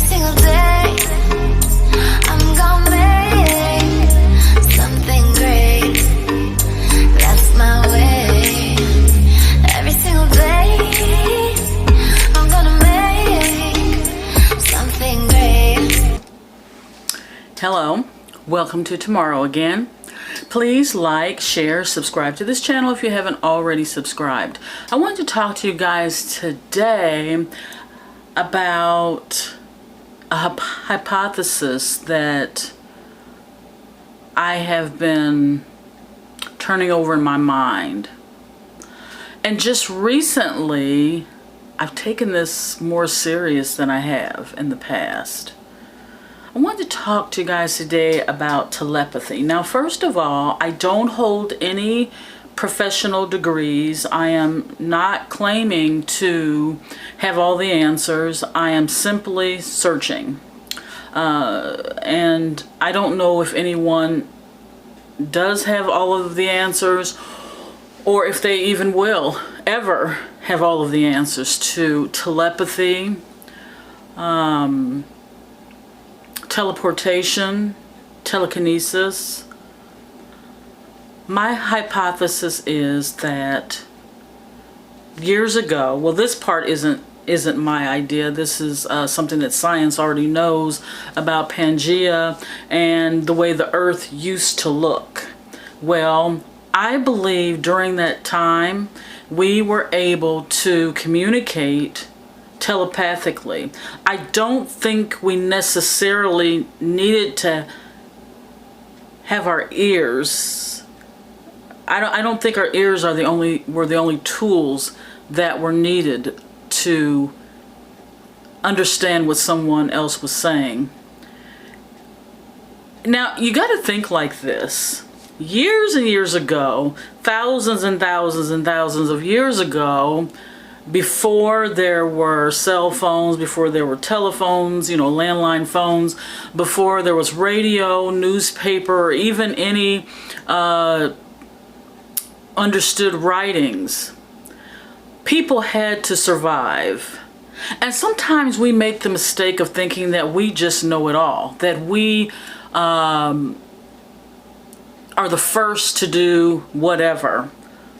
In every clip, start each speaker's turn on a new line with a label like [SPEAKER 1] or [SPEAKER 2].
[SPEAKER 1] single day, I'm gonna make something great. That's my way. Every single day, I'm gonna make something great.
[SPEAKER 2] Hello, welcome to Tomorrow Again. Please like, share, subscribe to this channel if you haven't already subscribed. I wanted to talk to you guys today about a hypothesis that I have been turning over in my mind. And just recently, I've taken this more serious than I have in the past. I wanted to talk to you guys today about telepathy. Now, first of all, I don't hold any professional degrees. I am not claiming to have all the answers. I am simply searching. And I don't know if anyone does have all of the answers, or if they even will ever have all of the answers to telepathy, teleportation, telekinesis. My hypothesis is that years ago, well, this part isn't my idea. This is something that science already knows about Pangea and the way the Earth used to look. Well, I believe during that time we were able to communicate telepathically. I don't think we necessarily needed to have our ears. I don't think our ears were the only tools that were needed to understand what someone else was saying. Now, you got to think like this. Years and years ago, thousands and thousands and thousands of years ago, before there were cell phones, before there were telephones, landline phones, before there was radio, newspaper, or even any understood writings, people had to survive. And sometimes we make the mistake of thinking that we just know it all, that we are the first to do whatever.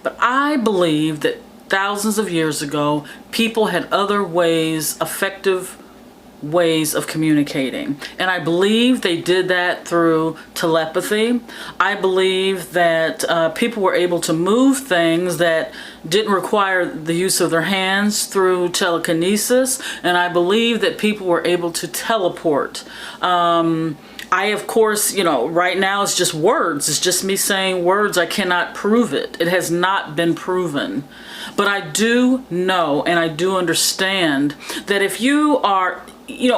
[SPEAKER 2] But I believe that thousands of years ago, people had other ways, effective ways of communicating. And I believe they did that through telepathy. I believe that people were able to move things that didn't require the use of their hands through telekinesis. And I believe that people were able to teleport. Of course, right now it's just words. It's just me saying words. I cannot prove it. It has not been proven. But I do know and I do understand that if you are,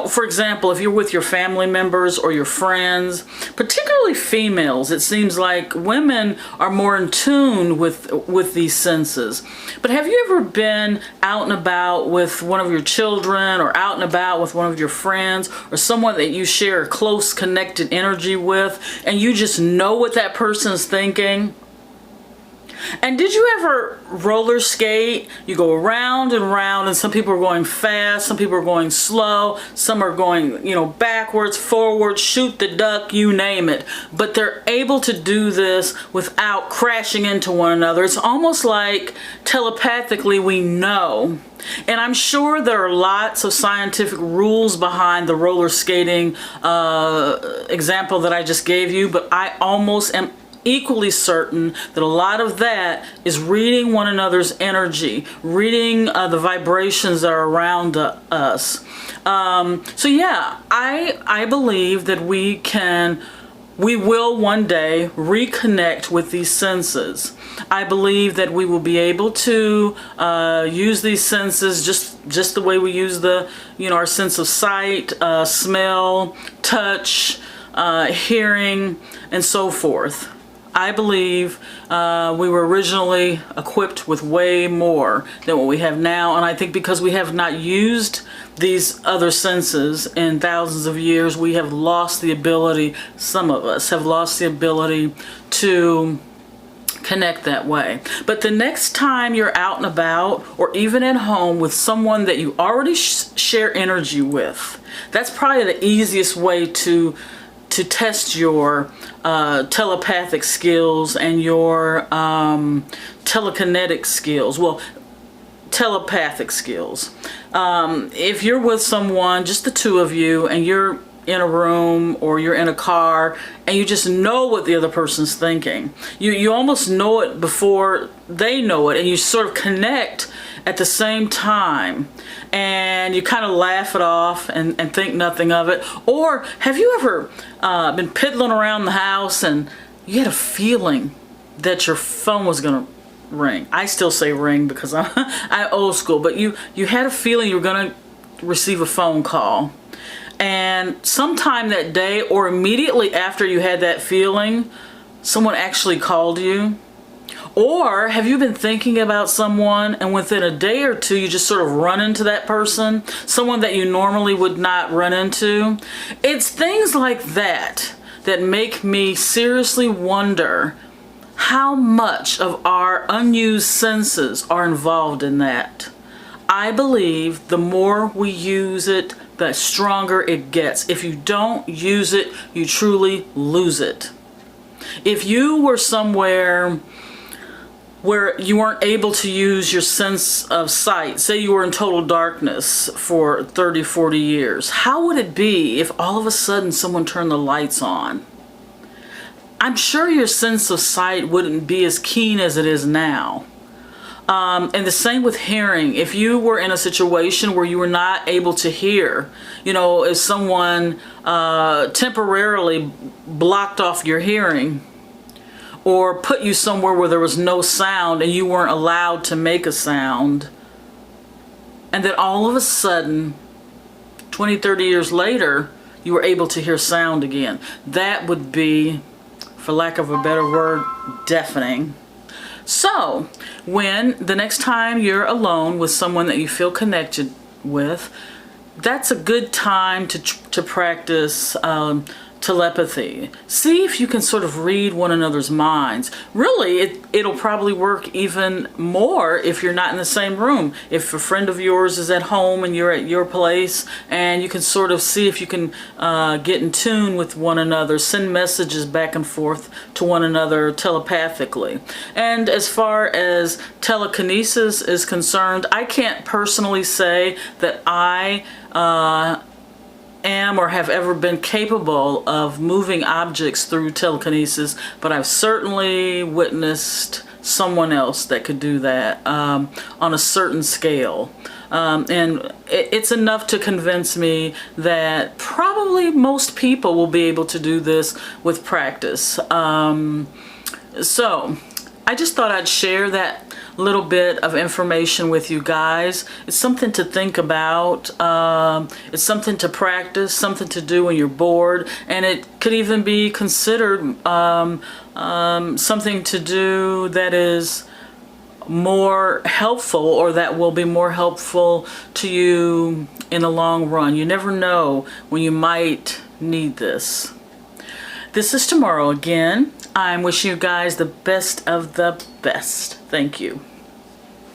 [SPEAKER 2] for example, if you're with your family members or your friends, particularly females, it seems like women are more in tune with these senses. But have you ever been out and about with one of your children, or out and about with one of your friends, or someone that you share a close connected energy with, and you just know what that person's thinking? And did you ever roller skate? You go around and around, and some people are going fast, some people are going slow, some are going, backwards, forwards, shoot the duck, you name it. But they're able to do this without crashing into one another. It's almost like telepathically we know. And I'm sure there are lots of scientific rules behind the roller skating example that I just gave you, but I almost am equally certain that a lot of that is reading one another's energy, reading the vibrations that are around us. So yeah, I believe that we will one day reconnect with these senses. I believe that we will be able to use these senses just the way we use our sense of sight, smell, touch, hearing, and so forth. I believe we were originally equipped with way more than what we have now, and I think because we have not used these other senses in thousands of years, we have lost the ability, some of us have lost the ability to connect that way. But the next time you're out and about, or even at home with someone that you already share energy with, that's probably the easiest way to test your telepathic skills and your telekinetic skills. Well, telepathic skills. If you're with someone, just the two of you, and you're in a room or you're in a car and you just know what the other person's thinking, you almost know it before they know it, and you sort of connect at the same time, and you kind of laugh it off and think nothing of it. Or have you ever been piddling around the house and you had a feeling that your phone was gonna ring? I still say ring because I'm old school, but you had a feeling you were gonna receive a phone call, and sometime that day or immediately after you had that feeling, someone actually called you. Or have you been thinking about someone and within a day or two you just sort of run into that person, someone that you normally would not run into? It's things like that that make me seriously wonder how much of our unused senses are involved in that. I believe the more we use it, the stronger it gets. If you don't use it, you truly lose it. If you were somewhere where you weren't able to use your sense of sight, say you were in total darkness for 30, 40 years, how would it be if all of a sudden someone turned the lights on? I'm sure your sense of sight wouldn't be as keen as it is now. And the same with hearing. If you were in a situation where you were not able to hear, if someone temporarily blocked off your hearing or put you somewhere where there was no sound and you weren't allowed to make a sound, and then all of a sudden, 20, 30 years later, you were able to hear sound again, that would be, for lack of a better word, deafening. So, when the next time you're alone with someone that you feel connected with, that's a good time to practice telepathy. See if you can sort of read one another's minds. Really, it'll probably work even more if you're not in the same room. If a friend of yours is at home and you're at your place, and you can sort of see if you can get in tune with one another, send messages back and forth to one another telepathically. And as far as telekinesis is concerned, I can't personally say that I am or have ever been capable of moving objects through telekinesis, but I've certainly witnessed someone else that could do that on a certain scale. And it's enough to convince me that probably most people will be able to do this with practice. So I just thought I'd share that little bit of information with you guys. It's something to think about. It's something to practice, something to do when you're bored, and it could even be considered something to do that is more helpful, or that will be more helpful to you in the long run. You never know when you might need this. This is Tomorrow again. I'm wishing you guys the best of the best. Thank you.